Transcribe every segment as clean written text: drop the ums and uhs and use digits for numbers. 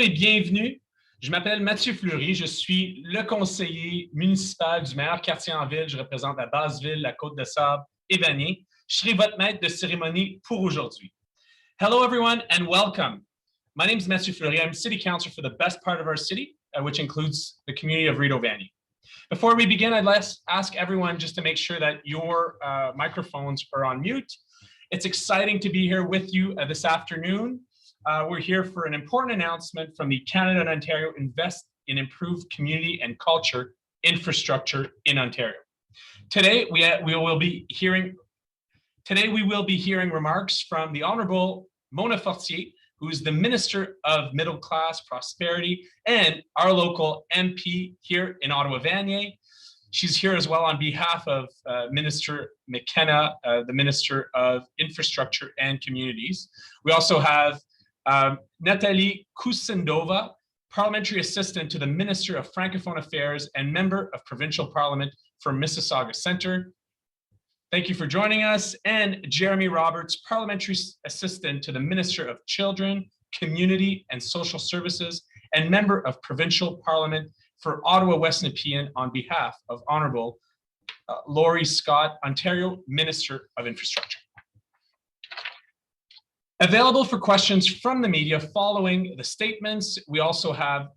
Bonjour et bienvenue. Je m'appelle Mathieu Fleury, je suis le conseiller municipal du meilleur quartier en ville. Je représente la Basse-Ville, la Côte-de-Sable et Vanier. Je serai votre maître de cérémonie pour aujourd'hui. Hello everyone and welcome. My name is Mathieu Fleury. I'm city councilor for the best part of our city, which includes the community of Rideau-Vanier. Before we begin, I'd like to ask everyone just to make sure that your microphones are on mute. It's exciting to be here with you this afternoon. We're here for an important announcement from the Canada and Ontario Invest in Improved Community and Culture Infrastructure in Ontario. Today, we will be hearing remarks from the Honourable Mona Fortier, who is the Minister of Middle Class Prosperity and our local MP here in Ottawa-Vanier. She's here as well on behalf of Minister McKenna, the Minister of Infrastructure and Communities. We also have Natalia Kusendova, Parliamentary Assistant to the Minister of Francophone Affairs and Member of Provincial Parliament for Mississauga Centre. Thank you for joining us. And Jeremy Roberts, Parliamentary Assistant to the Minister of Children, Community and Social Services and Member of Provincial Parliament for Ottawa West Nepean on behalf of Honourable Laurie Scott, Ontario Minister of Infrastructure. Available for questions from the media following the statements. We also have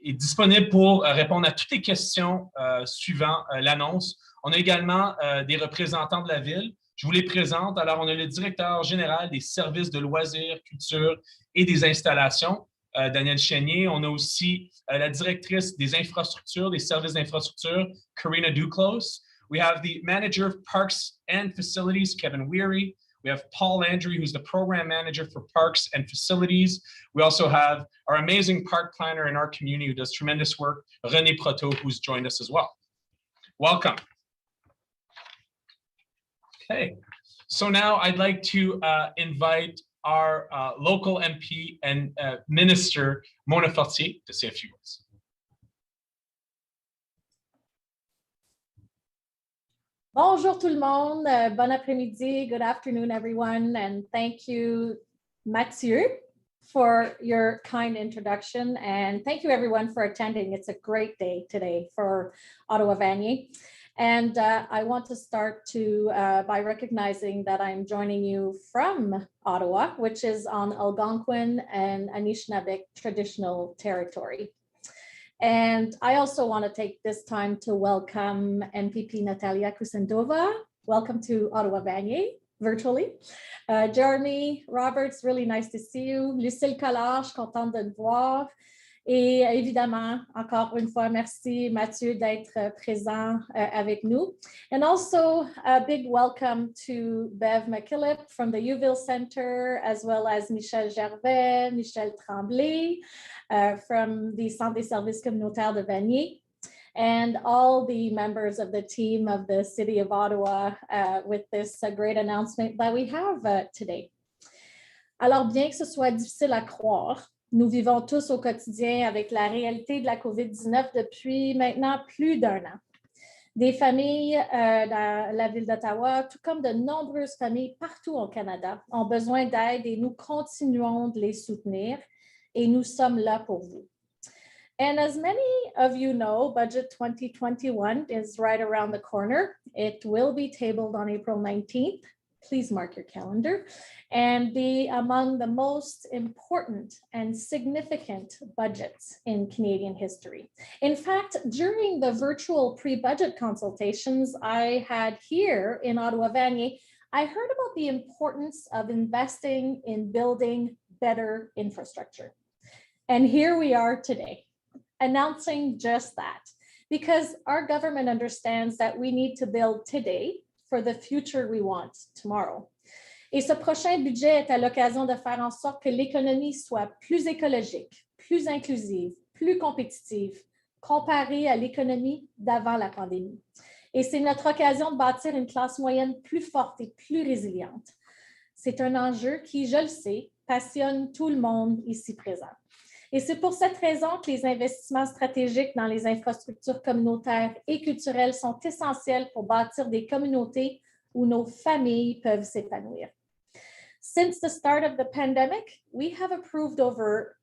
est disponible pour répondre à toutes les questions suivant l'annonce. On a également des représentants de la ville. Je vous les présente. Alors, on a le directeur général des services de loisirs, culture et des installations, Daniel Chénier. On a aussi la directrice des infrastructures, des services d'infrastructure, Karina Duclos. We have the manager of parks and facilities, Kevin Weary. We have Paul Landry, who's the program manager for parks and facilities. We also have our amazing park planner in our community who does tremendous work, René Proto, who's joined us as well. Welcome. Okay, so now I'd like to invite our local MP and Minister, Mona Fortier, to say a few words. Bonjour tout le monde, bon après-midi, good afternoon everyone, and thank you Mathieu for your kind introduction, and thank you everyone for attending. It's a great day today for Ottawa-Vanier, and I want to start by recognizing that I'm joining you from Ottawa, which is on Algonquin and Anishinaabe traditional territory. And I also want to take this time to welcome MPP Natalia Kusendova. Welcome to Ottawa-Vanier, virtually. Jeremy Roberts, really nice to see you. Lucille Collard, je suis contente de te voir. Et évidemment, encore une fois, merci Mathieu d'être présent avec nous. And also a big welcome to Bev McKillip from the Uville Center, as well as Michel Gervais, Michel Tremblay from the Centre des Services Communautaires de Vanier, and all the members of the team of the City of Ottawa with this great announcement that we have today. Alors, bien que ce soit difficile à croire, nous vivons tous au quotidien avec la réalité de la COVID-19 depuis maintenant plus d'1 an. Des familles dans la ville d'Ottawa, tout comme de nombreuses familles partout au Canada, ont besoin d'aide et nous continuons de les soutenir et nous sommes là pour vous. And as many of you know, Budget 2021 is right around the corner. It will be tabled on April 19th. Please mark your calendar, and be among the most important and significant budgets in Canadian history. In fact, during the virtual pre-budget consultations I had here in Ottawa-Vanier, I heard about the importance of investing in building better infrastructure. And here we are today, announcing just that, because our government understands that we need to build today for the future we want tomorrow. Et ce prochain budget est à l'occasion de faire en sorte que l'économie soit plus écologique, plus inclusive, plus compétitive, comparée à l'économie d'avant la pandémie. Et c'est notre occasion de bâtir une classe moyenne plus forte et plus résiliente. C'est un enjeu qui, je le sais, passionne tout le monde ici présent. Et c'est pour cette raison que les investissements stratégiques dans les infrastructures communautaires et culturelles sont essentiels pour bâtir des communautés où nos familles peuvent s'épanouir. Since the start of the pandemic, we have approved over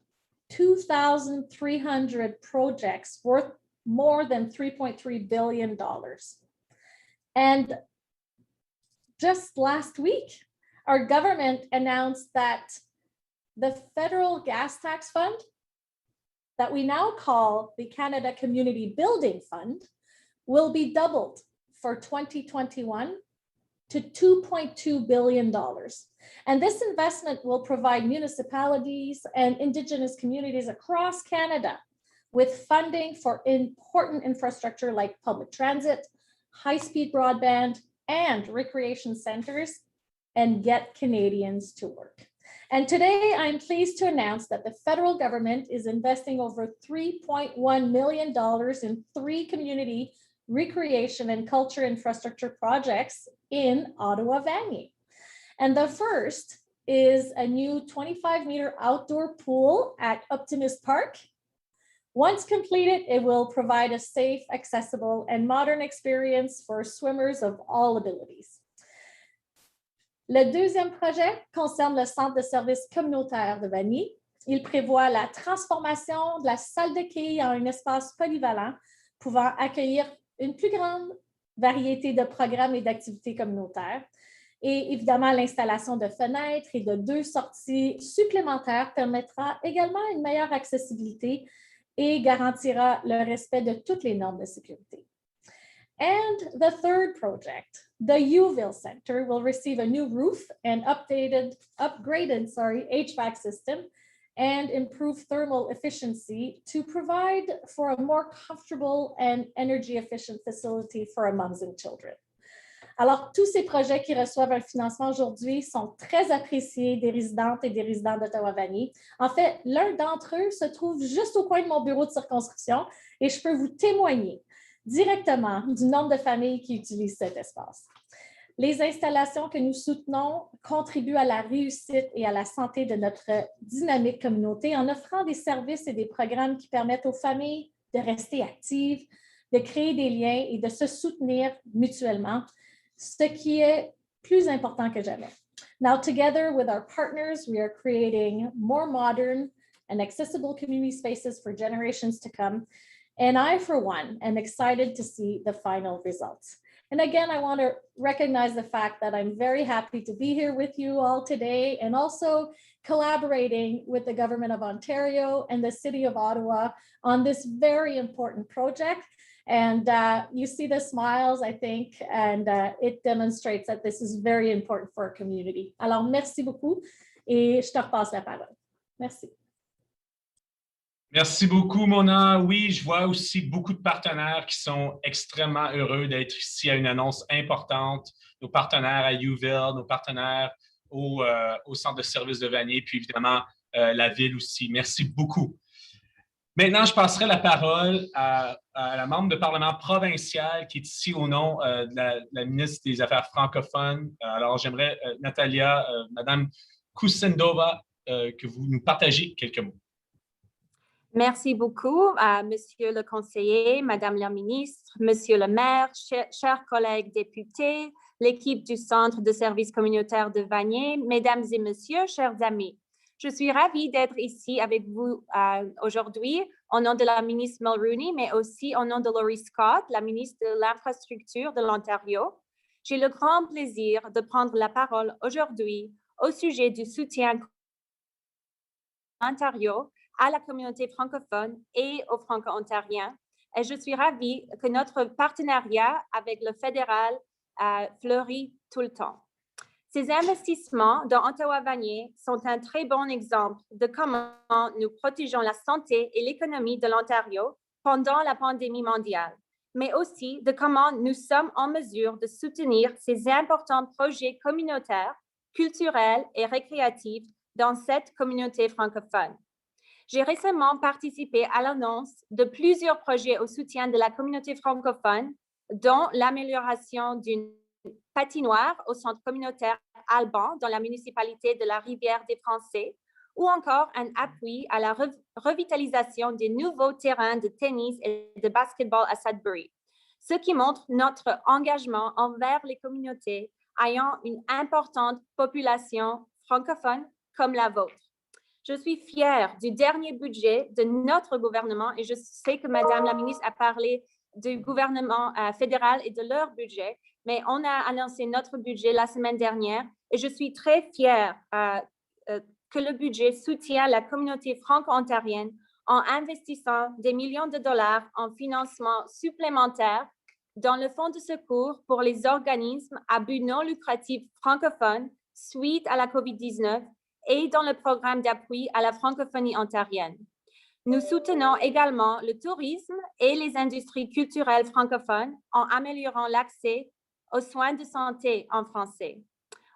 2,300 projects worth more than $3.3 billion. And just last week, our government announced that the federal gas tax fund that we now call the Canada Community Building Fund will be doubled for 2021 to $2.2 billion. And this investment will provide municipalities and Indigenous communities across Canada with funding for important infrastructure like public transit, high-speed broadband, and recreation centers, and get Canadians to work. And today, I'm pleased to announce that the federal government is investing over $3.1 million in 3 community recreation and culture infrastructure projects in Ottawa-Vanier. And the first is a new 25-meter outdoor pool at Optimist Park. Once completed, it will provide a safe, accessible, and modern experience for swimmers of all abilities. Le deuxième projet concerne le centre de services communautaire de Vanier. Il prévoit la transformation de la salle de quilles en un espace polyvalent pouvant accueillir une plus grande variété de programmes et d'activités communautaires. Et évidemment, l'installation de fenêtres et de 2 sorties supplémentaires permettra également une meilleure accessibilité et garantira le respect de toutes les normes de sécurité. And the third project, the Uville Center, will receive a new roof and upgraded HVAC system and improve thermal efficiency to provide for a more comfortable and energy efficient facility for our moms and children. Alors, tous ces projets qui reçoivent un financement aujourd'hui sont très appréciés des résidentes et des résidents d'Ottawa-Vanier. En fait, l'un d'entre eux se trouve juste au coin de mon bureau de circonscription et je peux vous témoigner directement du nombre de familles qui utilisent cet espace. Les installations que nous soutenons contribuent à la réussite et à la santé de notre dynamique communauté en offrant des services et des programmes qui permettent aux familles de rester actives, de créer des liens et de se soutenir mutuellement, ce qui est plus important que jamais. Now, together with our partners, we are creating more modern and accessible community spaces for generations to come. And I, for one, am excited to see the final results. And again, I want to recognize the fact that I'm very happy to be here with you all today and also collaborating with the Government of Ontario and the City of Ottawa on this very important project. And you see the smiles, I think, and it demonstrates that this is very important for our community. Alors, merci beaucoup et je te repasse la parole. Merci. Merci beaucoup, Mona. Oui, je vois aussi beaucoup de partenaires qui sont extrêmement heureux d'être ici à une annonce importante. Nos partenaires à Uville, nos partenaires au centre de services de Vanier, puis évidemment la ville aussi. Merci beaucoup. Maintenant, je passerai la parole à la membre de Parlement provincial qui est ici au nom de la ministre des Affaires francophones. Alors, j'aimerais, Natalia, Madame Kusendova, que vous nous partagiez quelques mots. Merci beaucoup à Monsieur le conseiller, Madame la ministre, Monsieur le maire, chers collègues députés, l'équipe du Centre de services communautaires de Vanier, Mesdames et Messieurs, chers amis. Je suis ravie d'être ici avec vous aujourd'hui au nom de la ministre Mulroney, mais aussi au nom de Laurie Scott, la ministre de l'Infrastructure de l'Ontario. J'ai le grand plaisir de prendre la parole aujourd'hui au sujet du soutien Ontario à la communauté francophone et aux franco-ontariens. Et je suis ravie que notre partenariat avec le fédéral fleurit tout le temps. Ces investissements dans Ottawa-Vanier sont un très bon exemple de comment nous protégeons la santé et l'économie de l'Ontario pendant la pandémie mondiale, mais aussi de comment nous sommes en mesure de soutenir ces importants projets communautaires, culturels et récréatifs dans cette communauté francophone. J'ai récemment participé à l'annonce de plusieurs projets au soutien de la communauté francophone, dont l'amélioration d'une patinoire au centre communautaire Alban dans la municipalité de la Rivière-des-Français, ou encore un appui à la revitalisation des nouveaux terrains de tennis et de basketball à Sudbury, ce qui montre notre engagement envers les communautés ayant une importante population francophone comme la vôtre. Je suis fière du dernier budget de notre gouvernement et je sais que Madame la ministre a parlé du gouvernement fédéral et de leur budget, mais on a annoncé notre budget la semaine dernière et je suis très fière que le budget soutient la communauté franco-ontarienne en investissant des millions de dollars en financement supplémentaire dans le fonds de secours pour les organismes à but non lucratif francophones suite à la COVID-19 et dans le programme d'appui à la francophonie ontarienne. Nous soutenons également le tourisme et les industries culturelles francophones en améliorant l'accès aux soins de santé en français.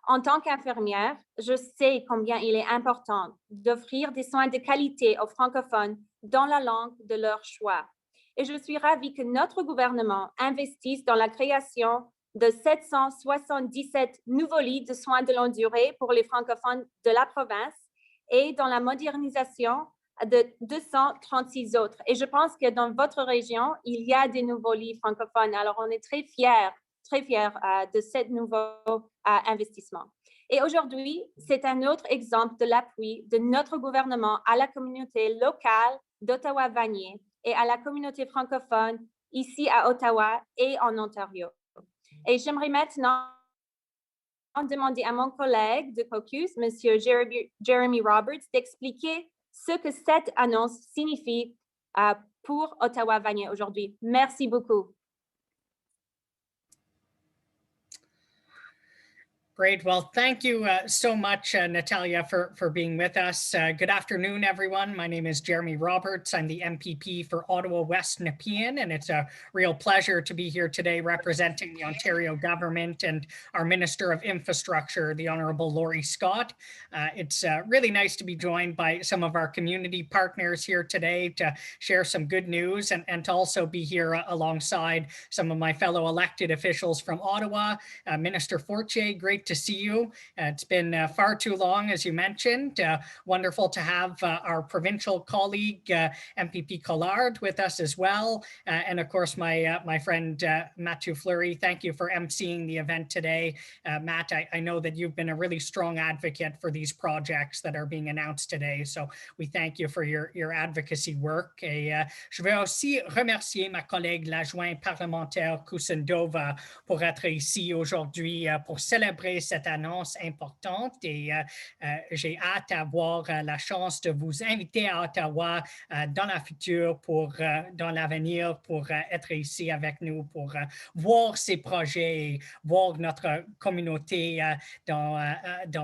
En tant qu'infirmière, je sais combien il est important d'offrir des soins de qualité aux francophones dans la langue de leur choix. Et je suis ravie que notre gouvernement investisse dans la création de 777 nouveaux lits de soins de longue durée pour les francophones de la province et dans la modernisation de 236 autres. Et je pense que dans votre région, il y a des nouveaux lits francophones. Alors, on est très fiers de ce nouveau investissement. Et aujourd'hui, c'est un autre exemple de l'appui de notre gouvernement à la communauté locale d'Ottawa-Vanier et à la communauté francophone ici à Ottawa et en Ontario. Et j'aimerais maintenant demander à mon collègue de caucus, M. Jeremy Roberts, d'expliquer ce que cette annonce signifie pour Ottawa-Vanier aujourd'hui. Merci beaucoup. Great. Well, thank you so much, Natalia, for being with us. Good afternoon, everyone. My name is Jeremy Roberts. I'm the MPP for Ottawa West Nepean, and it's a real pleasure to be here today representing the Ontario government and our Minister of Infrastructure, the Honourable Laurie Scott. It's really nice to be joined by some of our community partners here today to share some good news and to also be here alongside some of my fellow elected officials from Ottawa. Minister Fortier, great to see you. It's been far too long, as you mentioned. Wonderful to have our provincial colleague, MPP Collard, with us as well. And of course, my friend, Mathieu Fleury. Thank you for emceeing the event today. Matt, I know that you've been a really strong advocate for these projects that are being announced today. So we thank you for your advocacy work. Et je veux aussi remercier ma collègue, l'adjoint parlementaire Kusendova, pour être ici aujourd'hui pour célébrer cette annonce importante et j'ai hâte d'avoir la chance de vous inviter à Ottawa dans la future dans l'avenir pour être ici avec nous pour voir ces projets et voir notre communauté dans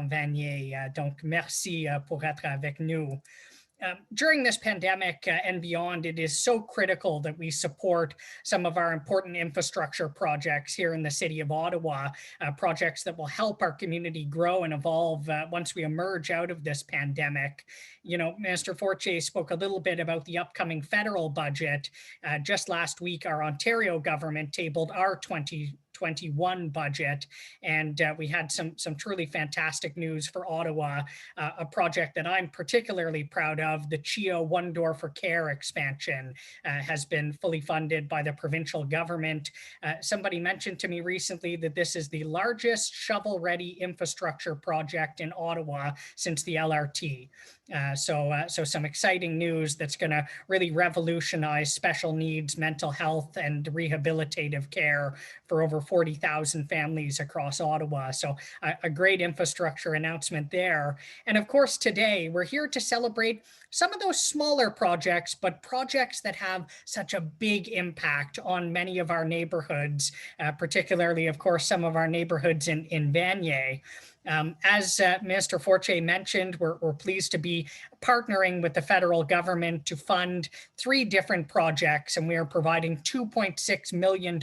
Vanier. Donc, merci pour être avec nous. During this pandemic and beyond, it is so critical that we support some of our important infrastructure projects here in the city of Ottawa, projects that will help our community grow and evolve once we emerge out of this pandemic. You know, Minister Fortier spoke a little bit about the upcoming federal budget. Just last week, our Ontario government tabled our 2021 budget, and we had some truly fantastic news for Ottawa, a project that I'm particularly proud of. The CHEO One Door for Care expansion has been fully funded by the provincial government. Somebody mentioned to me recently that this is the largest shovel-ready infrastructure project in Ottawa since the LRT. So some exciting news that's going to really revolutionize special needs, mental health, and rehabilitative care for over 40,000 families across Ottawa. So a great infrastructure announcement there. And of course, today we're here to celebrate some of those smaller projects, but projects that have such a big impact on many of our neighborhoods, particularly, of course, some of our neighborhoods in Vanier. As Minister Fortier mentioned, we're pleased to be partnering with the federal government to fund 3 different projects, and we are providing $2.6 million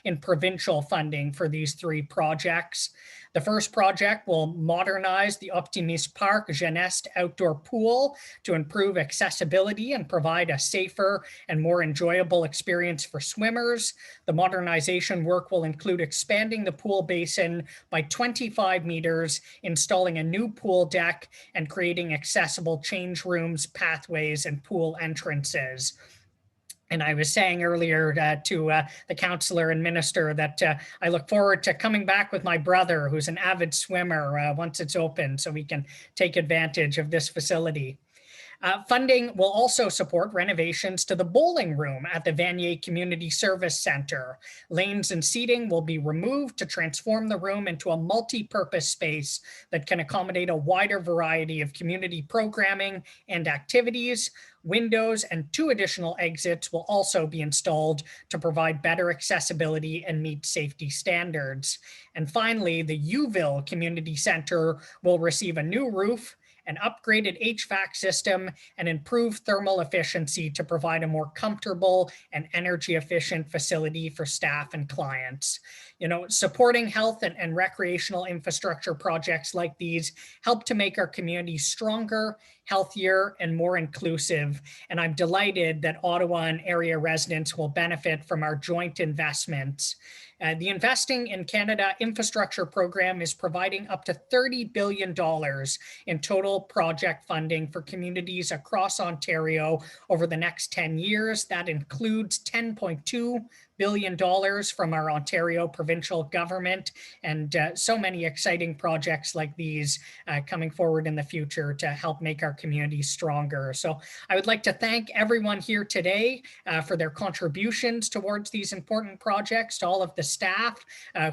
in provincial funding for these 3 projects. The first project will modernize the Optimiste Park Jeunesse outdoor pool to improve accessibility and provide a safer and more enjoyable experience for swimmers. The modernization work will include expanding the pool basin by 25 meters, installing a new pool deck, and creating accessible change rooms, pathways, and pool entrances. And I was saying earlier to the councillor and minister that I look forward to coming back with my brother, who's an avid swimmer, once it's open, so we can take advantage of this facility. Funding will also support renovations to the bowling room at the Vanier Community Service Center. Lanes and seating will be removed to transform the room into a multi-purpose space that can accommodate a wider variety of community programming and activities. Windows and 2 additional exits will also be installed to provide better accessibility and meet safety standards. And finally, the Youville Community Center will receive a new roof, an upgraded HVAC system, and improved thermal efficiency to provide a more comfortable and energy efficient facility for staff and clients. You know, supporting health and recreational infrastructure projects like these help to make our communities stronger, healthier, and more inclusive. And I'm delighted that Ottawa and area residents will benefit from our joint investments. The Investing in Canada infrastructure program is providing up to $30 billion in total project funding for communities across Ontario over the next 10 years. That includes $10.2 billion from our Ontario provincial government, and so many exciting projects like these coming forward in the future to help make our communities stronger. So I would like to thank everyone here today for their contributions towards these important projects, to all of the staff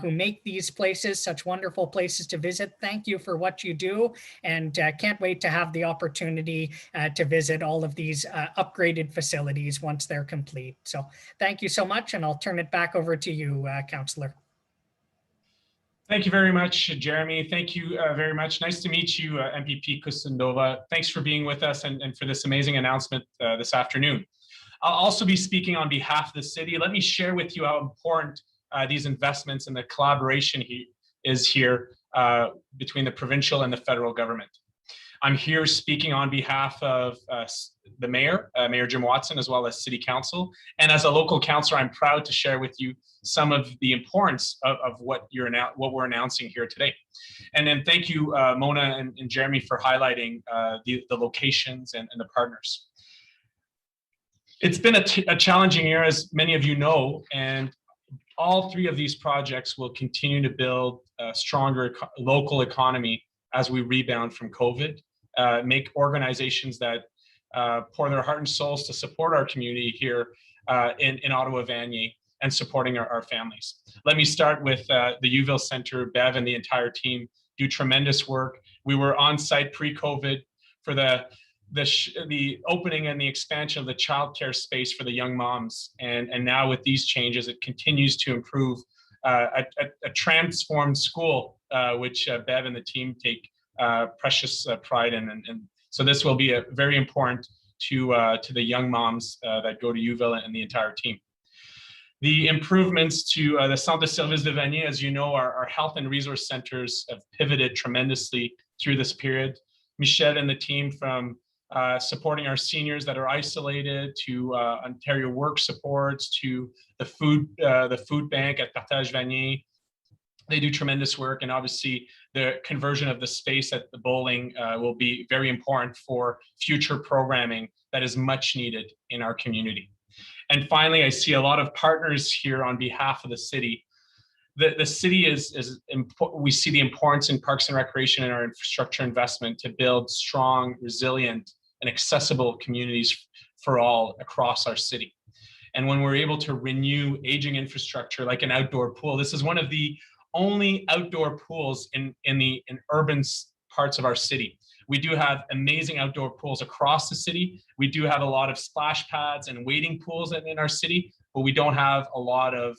who make these places such wonderful places to visit. Thank you for what you do, and can't wait to have the opportunity to visit all of these upgraded facilities once they're complete. So thank you so much, and I'll turn it back over to you, Councillor. Thank you very much, Jeremy. Thank you very much. Nice to meet you, MPP Kusendova. Thanks for being with us and for this amazing announcement this afternoon. I'll also be speaking on behalf of the city. Let me share with you how important these investments and the collaboration is here between the provincial and the federal government. I'm here speaking on behalf of the mayor, Mayor Jim Watson, as well as City Council. And as a local councillor, I'm proud to share with you some of the importance of what we're announcing here today. And then thank you, Mona and Jeremy, for highlighting the locations and the partners. It's been a challenging year, as many of you know, and all 3 of these projects will continue to build a stronger local economy as we rebound from COVID. Make organizations that pour their heart and souls to support our community here in Ottawa-Vanier and supporting our families. Let me start with the Youville Center. Bev and the entire team do tremendous work. We were on site pre-COVID for the opening and the expansion of the childcare space for the young moms. And now with these changes, it continues to improve a transformed school, which Bev and the team take precious pride in, and so this will be very important to the young moms that go to Youville and the entire team. The improvements to the Centre de Service de Vanier, as you know, our health and resource centers have pivoted tremendously through this period. Michelle and the team, from supporting our seniors that are isolated, to Ontario Work Supports, to the food bank at Partage Vanier. They do tremendous work, and obviously the conversion of the space at the bowling will be very important for future programming that is much needed in our community. And finally, I see a lot of partners here on behalf of the city. The city we see the importance in parks and recreation and our infrastructure investment to build strong, resilient, and accessible communities for all across our city. And when we're able to renew aging infrastructure like an outdoor pool, this is one of the only outdoor pools in urban parts of our city. We do have amazing outdoor pools across the city. We do have a lot of splash pads and wading pools in our city, but we don't have a lot of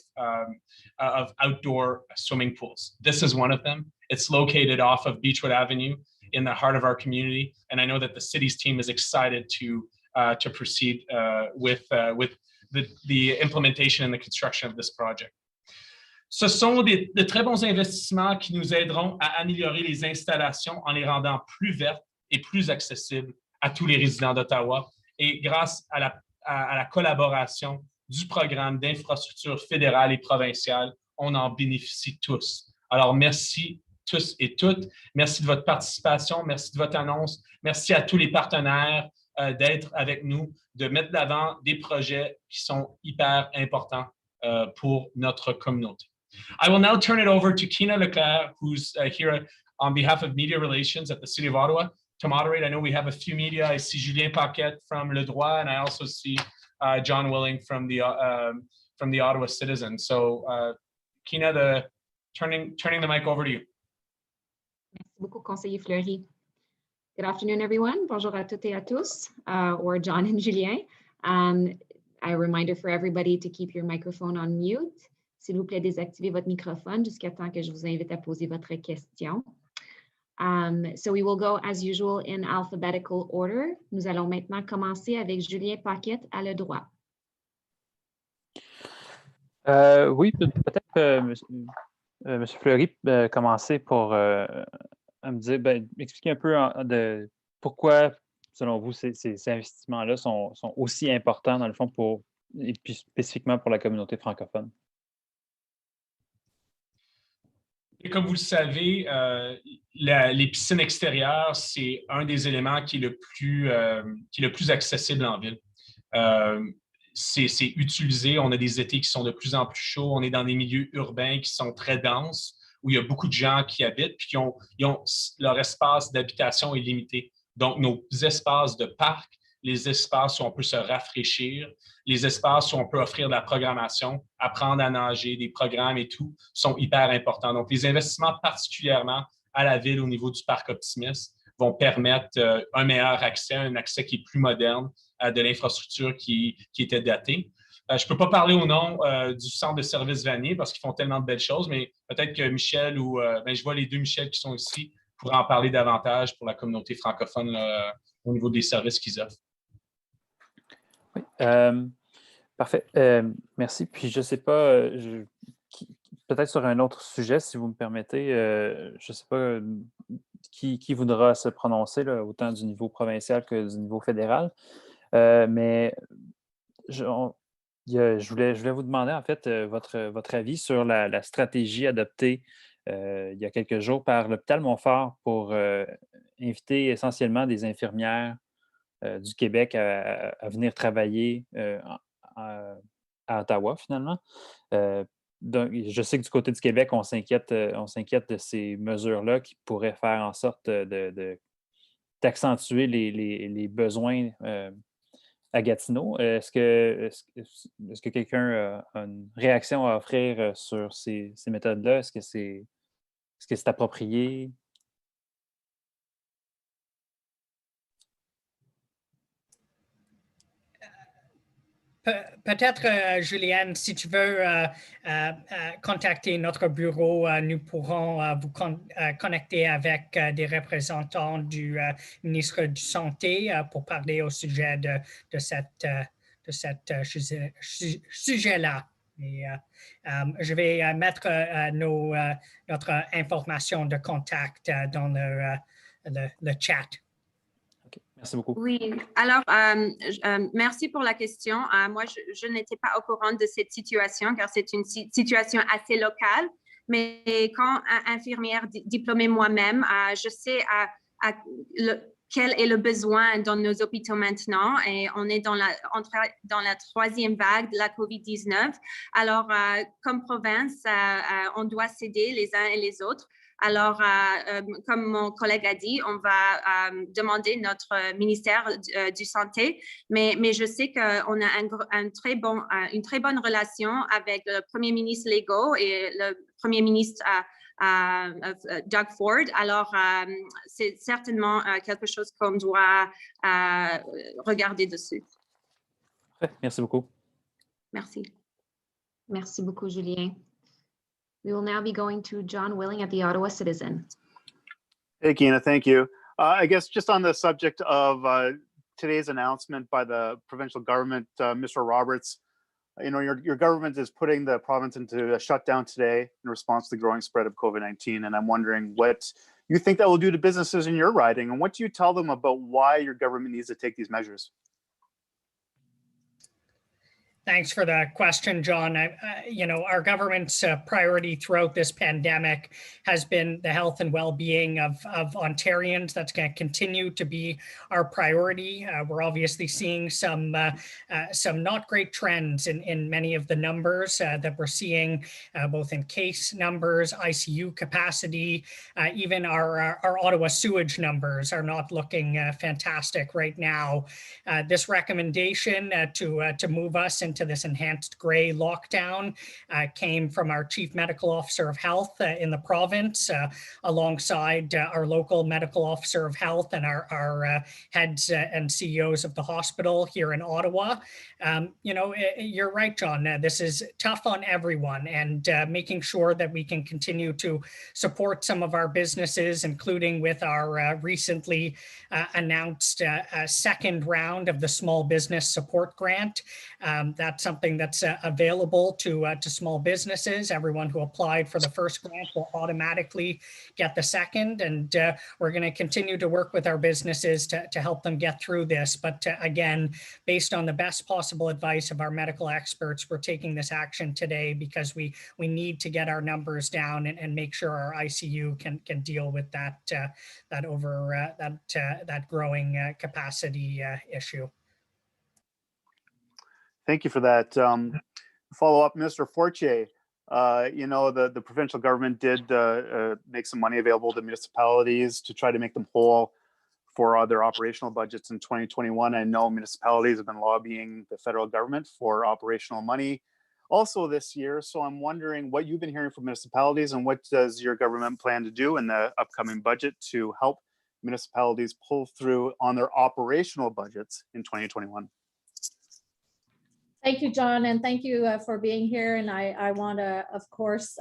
outdoor swimming pools. This is one of them. It's located off of Beechwood Avenue in the heart of our community, and I know that the city's team is excited to proceed with the implementation and the construction of this project. Ce sont de très bons investissements qui nous aideront à améliorer les installations en les rendant plus vertes et plus accessibles à tous les résidents d'Ottawa. Et grâce à la collaboration du programme d'infrastructure fédérale et provinciale, on en bénéficie tous. Alors, merci tous et toutes. Merci de votre participation. Merci de votre annonce. Merci à tous les partenaires d'être avec nous, de mettre de l'avant des projets qui sont hyper importants pour notre communauté. I will now turn it over to Kina Leclerc, who's here on behalf of Media Relations at the City of Ottawa to moderate. I know we have a few media. I see Julien Paquette from Le Droit, and I also see John Willing from the Ottawa Citizen. So Kina, turning the mic over to you. Merci beaucoup, Conseiller Fleury. Good afternoon, everyone. Bonjour à toutes et à tous, or John and Julien. A reminder for everybody to keep your microphone on mute. S'il vous plaît, désactivez votre microphone jusqu'à temps que je vous invite à poser votre question. So we will go as usual in alphabetical order. Nous allons maintenant commencer avec Julien Paquette à Le Droit. Oui, peut-être, M. Fleury, commencer pour me dire, expliquer un peu de pourquoi, selon vous, ces investissements-là sont aussi importants, dans le fond, et puis spécifiquement pour la communauté francophone. Et comme vous le savez, les piscines extérieures, c'est un des éléments qui est le plus accessible en ville. C'est utilisé. On a des étés qui sont de plus en plus chauds. On est dans des milieux urbains qui sont très denses, où il y a beaucoup de gens qui habitent, puis leur espace d'habitation est limité. Donc, nos espaces de parc, les espaces où on peut se rafraîchir, les espaces où on peut offrir de la programmation, apprendre à nager, des programmes et tout, sont hyper importants. Donc, les investissements particulièrement à la ville au niveau du parc Optimiste vont permettre un meilleur accès, un accès qui est plus moderne à de l'infrastructure qui était datée. Je ne peux pas parler au nom du centre de services Vanier parce qu'ils font tellement de belles choses, mais peut-être que Michel ou je vois les deux Michel qui sont ici pourraient en parler davantage pour la communauté francophone là, au niveau des services qu'ils offrent. Oui, parfait. Merci. Puis je ne sais pas, peut-être sur un autre sujet, si vous me permettez, je ne sais pas qui voudra se prononcer, là, autant du niveau provincial que du niveau fédéral. Mais je voulais vous demander, en fait, votre avis sur la stratégie adoptée il y a quelques jours par l'hôpital Montfort pour inviter essentiellement des infirmières du Québec à venir travailler à Ottawa, finalement. Donc, je sais que du côté du Québec, on s'inquiète de ces mesures-là qui pourraient faire en sorte d'accentuer les besoins à Gatineau. Est-ce que quelqu'un a une réaction à offrir sur ces méthodes-là? Est-ce que c'est approprié? Peut-être, Juliane, si tu veux contacter notre bureau, nous pourrons vous connecter avec des représentants du ministre de Santé pour parler au sujet de cet sujet-là. Et, je vais mettre notre information de contact dans le chat. Merci beaucoup. Oui, alors, merci pour la question. Moi, je n'étais pas au courant de cette situation car c'est une situation assez locale. Mais quand infirmière diplômée moi-même, je sais quel est le besoin dans nos hôpitaux maintenant et on est dans la troisième vague de la COVID-19. Alors, comme province, on doit s'aider les uns et les autres. Alors, comme mon collègue a dit, on va demander notre ministère du Santé, mais je sais qu'on a une très bonne relation avec le premier ministre Legault et le premier ministre Doug Ford. Alors, c'est certainement quelque chose qu'on doit regarder dessus. Merci beaucoup. Merci. Merci beaucoup, Julien. We will now be going to John Willing at the Ottawa Citizen. Hey, Kina, thank you. I guess just on the subject of today's announcement by the provincial government, Mr. Roberts, you know, your government is putting the province into a shutdown today in response to the growing spread of COVID-19. And I'm wondering what you think that will do to businesses in your riding, and what do you tell them about why your government needs to take these measures? Thanks for the question, John. Our government's priority throughout this pandemic has been the health and well-being of Ontarians. That's going to continue to be our priority. We're obviously seeing some not great trends in many of the numbers that we're seeing, both in case numbers, ICU capacity, even our Ottawa sewage numbers are not looking fantastic right now. This recommendation to move us into this enhanced gray lockdown came from our Chief Medical Officer of Health in the province, alongside our local Medical Officer of Health and our heads and CEOs of the hospital here in Ottawa. You're right, John. This is tough on everyone, and making sure that we can continue to support some of our businesses, including with our recently announced second round of the Small Business Support Grant. That's something that's available to small businesses. Everyone who applied for the first grant will automatically get the second, and we're going to continue to work with our businesses to help them get through this. But again, based on the best possible advice of our medical experts, we're taking this action today because we need to get our numbers down and make sure our ICU can deal with that growing capacity issue. Thank you for that. Follow up, Mr. Fortier. The provincial government did make some money available to municipalities to try to make them whole for their operational budgets in 2021. I know municipalities have been lobbying the federal government for operational money also this year. So I'm wondering what you've been hearing from municipalities and what does your government plan to do in the upcoming budget to help municipalities pull through on their operational budgets in 2021? Thank you, John, and thank you for being here. And I want to, of course,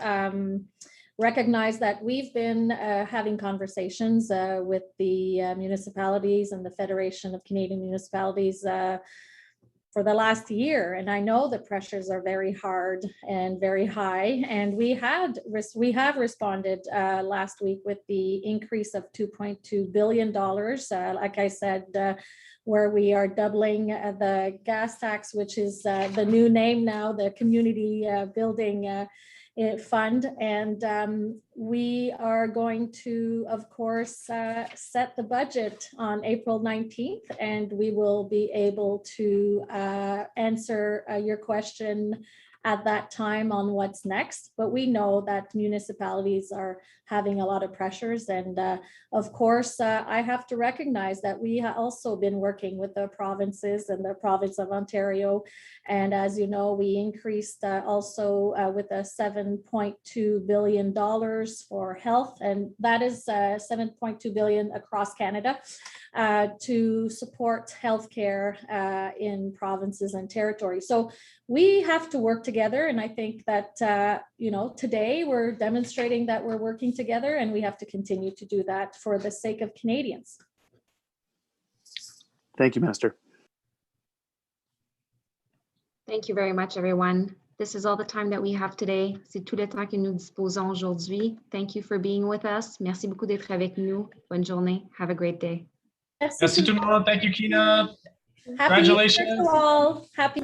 recognize that we've been having conversations with the municipalities and the Federation of Canadian Municipalities for the last year. And I know the pressures are very hard and very high. And we have responded last week with the increase of $2.2 billion. Like I said, where we are doubling the gas tax, which is the new name now, the Community Building Fund. And we are going to, of course, set the budget on April 19th, and we will be able to answer your question at that time on what's next. But we know that municipalities are having a lot of pressures. And of course, I have to recognize that we have also been working with the provinces and the province of Ontario. And as you know, we increased also with a $7.2 billion for health. And that is $7.2 billion across Canada to support healthcare in provinces and territories. So we have to work together. And I think that, today we're demonstrating that we're working together, and we have to continue to do that for the sake of Canadians. Thank you, Minister. Thank you very much, everyone. This is all the time that we have today. C'est tout le temps que nous disposons aujourd'hui. Thank you for being with us. Merci beaucoup d'être avec nous. Bonne journée. Have a great day. Merci tout le monde. Thank you, Kina. Happy Easter Congratulations. to all. Happy